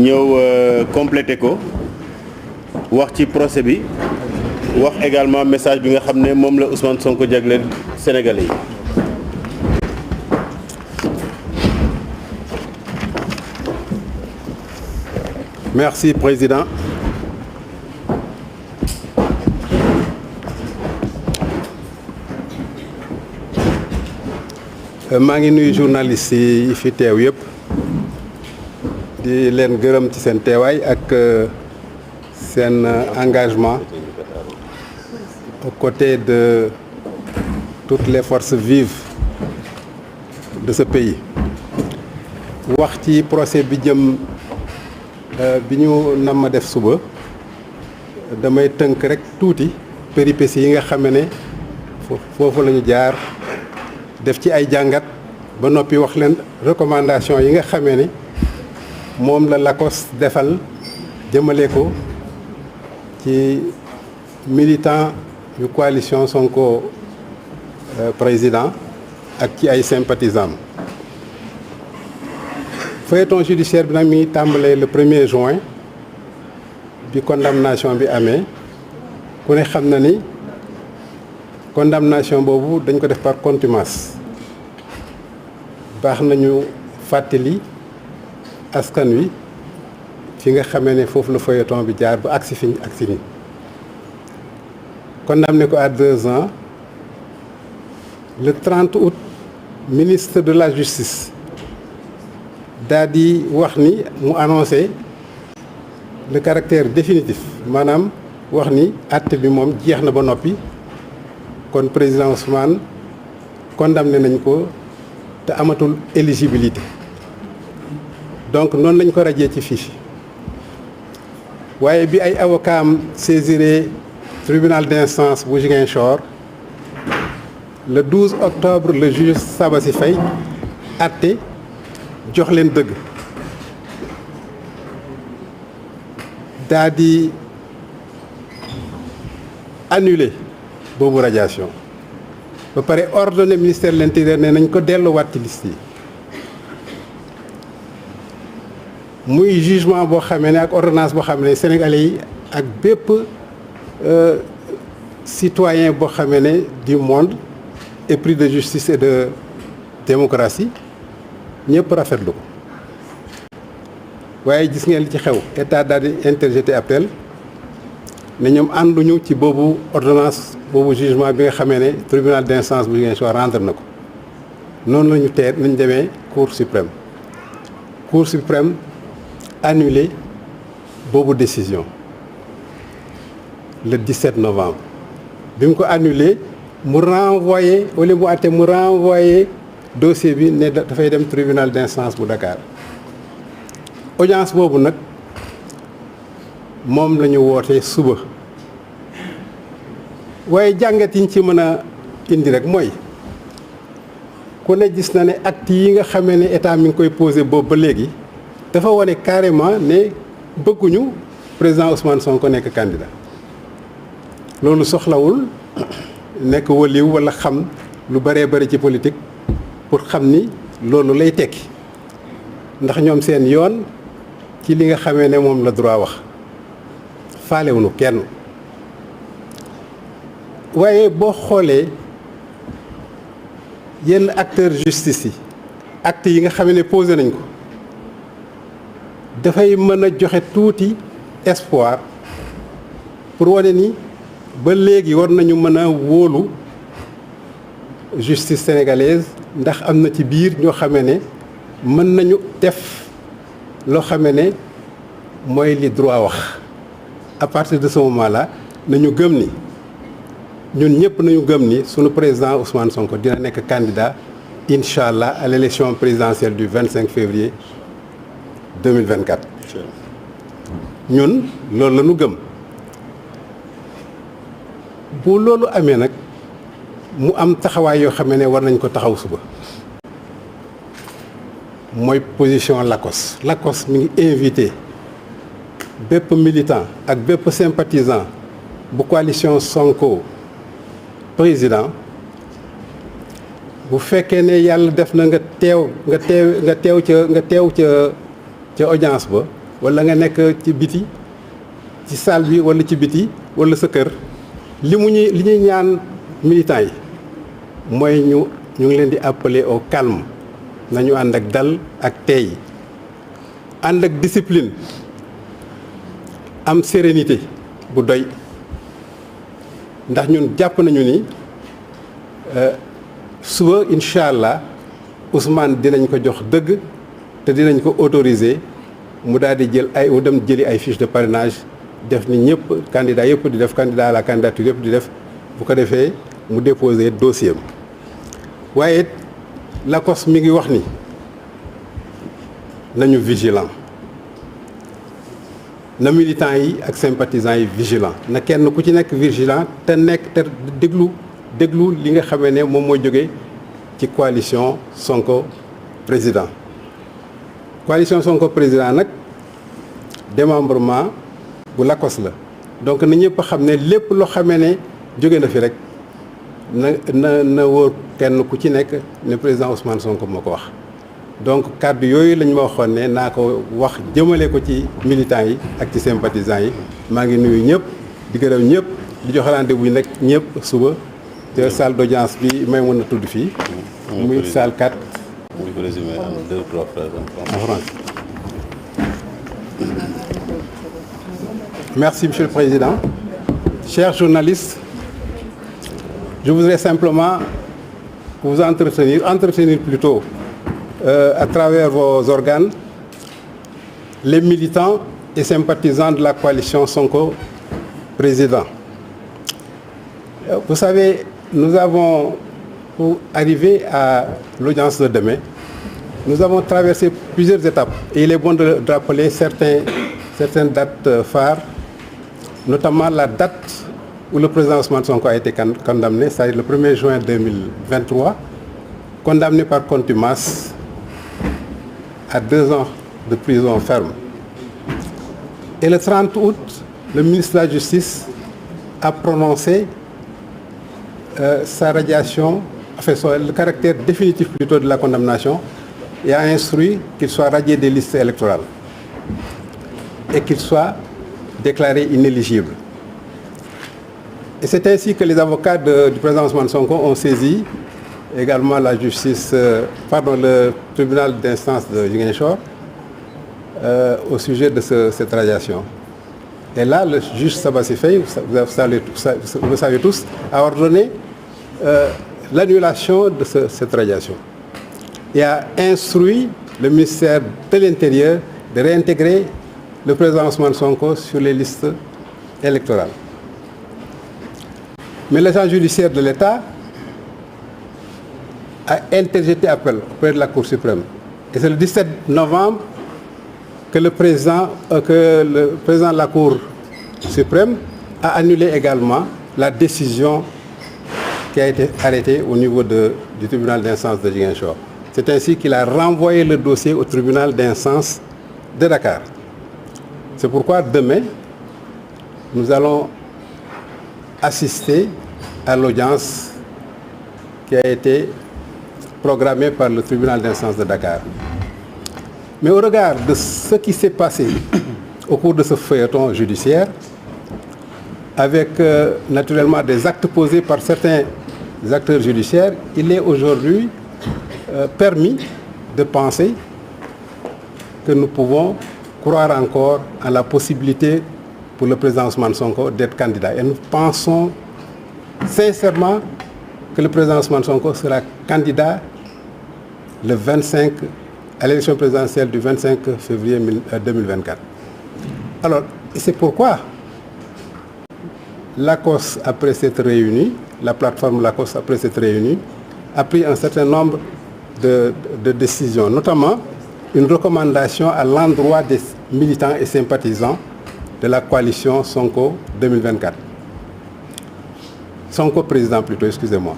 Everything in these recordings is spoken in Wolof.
ñëw complété ko wax ci procès bi wax également message bi nga xam ne moom la Ousmane Sonko jagleel Sénégalais yi. Merci Président. maa ngi nuyu journalistes yi fi teew yëpp di leen gërëm ci seen teewaay ak seen engagement aux côtés de toutes les forces vives de ce pays. wax ci procès bi jëm bi ñu nam ma def suba damay tënk rek tuuti péripéties yi nga xam ne foofu la ñu jaar def ci ay jàngat ba noppi wax leen recommandation yi nga xamee ne moom la LACOS defal jëmale ko ci militant yu coalition Sonko président ak ci ay sympathisants. Feuilleton judiciaire bi nag mi ngi tàmbalee le 1er juin bi condamnation bi amee ku ne xam na ni condamnation boobu dañ ko def par contumace. baax nañu fàttali askan wi fi nga xamee ne foofu la feuilleton bi jaar ba agsi fi agsi ni condamné ko à 2 ans le 30 août ministre de la justice daa di wax ni mu annoncé le caractère définitif maanaam wax ni àtte bi moom jeex na ba noppi kon président Ousmane condamné nañ ko te amatul éligibilité donc noonu lañ ko rajee ci fiche waaye bi ay avocat am saisiré tribunal d'instance bu Ziguinchor le 12 octobre le juge Sabassi Faye àtte jox leen dëgg daa di annuler boobu radiation ba pare ordonné ministère de l'intérieur ne nañ ko delluwaat ci liste yi muy jugement boo xamee ne ak ordonnance boo xam ne sénégalais yi ak bépp citoyen boo xamee ne du monde épris de justice et de démocratie ñëpp rafetlu ko waaye gis ngeen li ci xew état daal di interjeté appel ne ñoom ànduñu ci boobu ordonnance boobu jugement bi nga xamee ne tribunal d'instance bu Ziguinchor rendre na ko noonu la ñu nañ demee cour suprême annulé boobu décision le 17 novembre bi mu ko annulé mu renvoyé wala mu àtte mu renvoyé dossier bi ne dafay dem tribunal d'instance bu Dakar audience boobu nag moom la ñu wootee suba waaye jàngat yi ñu ci mën a indi rek mooy ku ne gis na ne acte yi nga xamee ne état mi ngi koy posé boobu ba léegi dafa wane carrément ne bëgguñu président Ousmane Sonko nekk candidat loolu soxlawul nekk waliw wala xam lu bëree bëri ci politique pour xam ni loolu lay tekki ndax ñoom seen yoon ci li nga xamee ne moom la droit wax faalewuñu kenn waaye boo xoolee yenn acteurs justice yi actes yi nga xam ne posé nañ ko dafay mën a joxe tuuti espoir pour wane ni ba léegi war nañu mën a wóolu justice sénégalaise ndax am na ci biir ñoo xamee ne mën nañu def loo xamee ne mooy li droit wax à partir de ce moment-là nañu gëm ni ñun ñëpp nañu gëm ni sunu président Ousmane Sonko dina nekk candidat incha allah à l'élection présidentielle du 25 février 2024. ñun loolu la ñu gëm bu loolu amee nag mu am taxawaay yoo xam ne war nañ ko taxaw suba mooy position LACOS mi ngi invité bépp militant ak bépp sympathisant bu coalition Sonko président bu fekkee ne yàlla def na nga teew ca audience ba wala nga nekk ci biti ci salle bi wala ci biti wala sa kër li ñuy ñaan militants yi mooy ñu ngi leen di appeler au calme nañu ànd ak dal ak teey ànd ak discipline am sérénité bu doy ndax ñun jàpp nañu ni suba incha allah Ousmane dinañ ko jox dëgg te dinañ ko autoriser mu daal di mu dem jëli ay fiches de parrainage def ni ñëpp candidat yëpp di def candidat à la candidature yëpp di def bu ko defee mu déposer dossier am waaye Lacoste mi ngi wax ni nañu vigilant na militants yi ak sympathisants yi vigilant na kenn ku ci nekk vigilant te déglu li nga xamee ne moom moo jógee ci coalition Sonko président coalition Sonko président nag démembrement bu Lacoste la donc na ñëpp xam ne lépp loo xamee ne jóge na fi rek na wóor kenn ku ci nekk ne président Ousmane Sonko moo ko wax donc kàddu yooyu lañ ma waxoon ne naa ko wax jëmale ko ci militants yi ak ci sympathisants yi maa ngi nuyu ñëpp di gërëm ñëpp di jox rendez-vous nag ñëpp suba te salle d'audience bi may mën a tudd fii muy salle 4 muy ko résumé en 2 ou 3 phrases en français. Merci Monsieur le Président. Chers journalistes, je voudrais simplement vous entretenir plutôt à travers vos organes les militants et sympathisants de la coalition Sonko président. Vous savez, nous avons, pour arriver à l'audience de demain, nous avons traversé plusieurs étapes et il est bon de rappeler certaines dates phares, notamment la date où le président Ousmane Sonko a été condamné, c'est-à-dire le 1er juin 2023, condamné par contumace à 2 ans de prison ferme. Et le 30 août, le ministre de la Justice a prononcé sa radiation, enfin le caractère définitif plutôt de la condamnation, et a instruit qu'il soit radié des listes électorales et qu'il soit déclaré inéligible. Et c'est ainsi que les avocats du président Ousmane Sonko ont saisi également la justice, le tribunal d'instance de Ziguinchor au sujet de cette radiation. Et là, le juge Sabassi Faye, vous le savez tous, a ordonné l'annulation de cette radiation et a instruit le ministère de l'Intérieur de réintégrer le président Ousmane Sonko sur les listes électorales. Mais l'agent judiciaire de l'État a interjeté appel auprès de la Cour suprême. Et c'est le 17 novembre que le président de la Cour suprême a annulé également la décision qui a été arrêtée au niveau du tribunal d'instance de Ziguinchor. C'est ainsi qu'il a renvoyé le dossier au tribunal d'instance de Dakar. C'est pourquoi demain, nous allons assister à l'audience qui a été programmée par le tribunal d'instance de Dakar. Mais au regard de ce qui s'est passé au cours de ce feuilleton judiciaire, avec naturellement des actes posés par certains acteurs judiciaires, il est aujourd'hui permis de penser que nous pouvons croire encore à la possibilité pour le président Ousmane Sonko d'être candidat. Et nous pensons sincèrement que le président Ousmane Sonko sera candidat le 25 à l'élection présidentielle du 25 février 2024. Alors, c'est pourquoi Lacoste, après s'être réunie, la plateforme Lacoste, après s'être réunie, a pris un certain nombre de décisions, notamment une recommandation à l'endroit des militants et sympathisants de la coalition Sonko 2024. Sonko président plutôt, excusez-moi.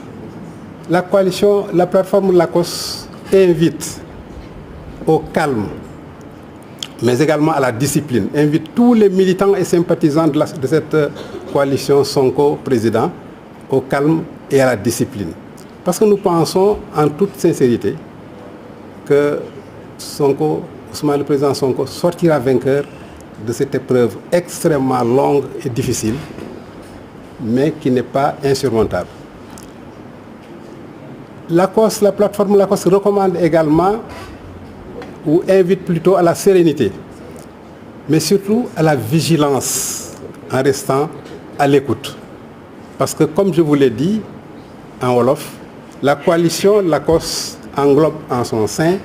La plateforme Lacoste invite au calme, mais également à la discipline, invite tous les militants et sympathisants de cette coalition Sonko président au calme et à la discipline. Parce que nous pensons en toute sincérité que Sonko Ousmane le président Sonko sortira vainqueur de cette épreuve extrêmement longue et difficile, mais qui n'est pas insurmontable. La plateforme Lacoste recommande également ou invite plutôt à la sérénité, mais surtout à la vigilance en restant à l'écoute. Parce que comme je vous l'ai dit en wolof, la coalition Lacoste englobe en son sein,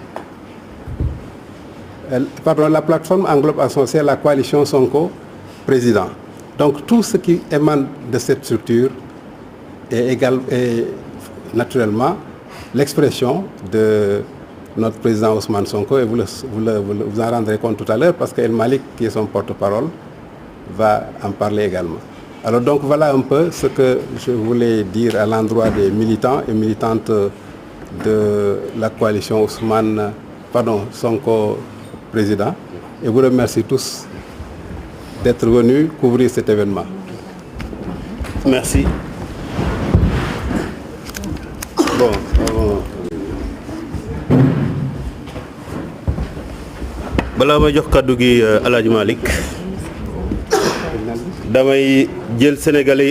la plateforme englobe en son sein la coalition Sonko président. Donc tout ce qui émane de cette structure est naturellement l'expression de notre président Ousmane Sonko, et vous en rendrez compte tout à l'heure parce qu'El Malik, qui est son porte-parole, va en parler également. Alors donc voilà un peu ce que je voulais dire à l'endroit des militants et militantes de la coalition Sonko président, et vous remercie tous d'être venus couvrir cet événement. Merci. balaa may jox kàddu gi El Hadj Malick damay jël sénégalais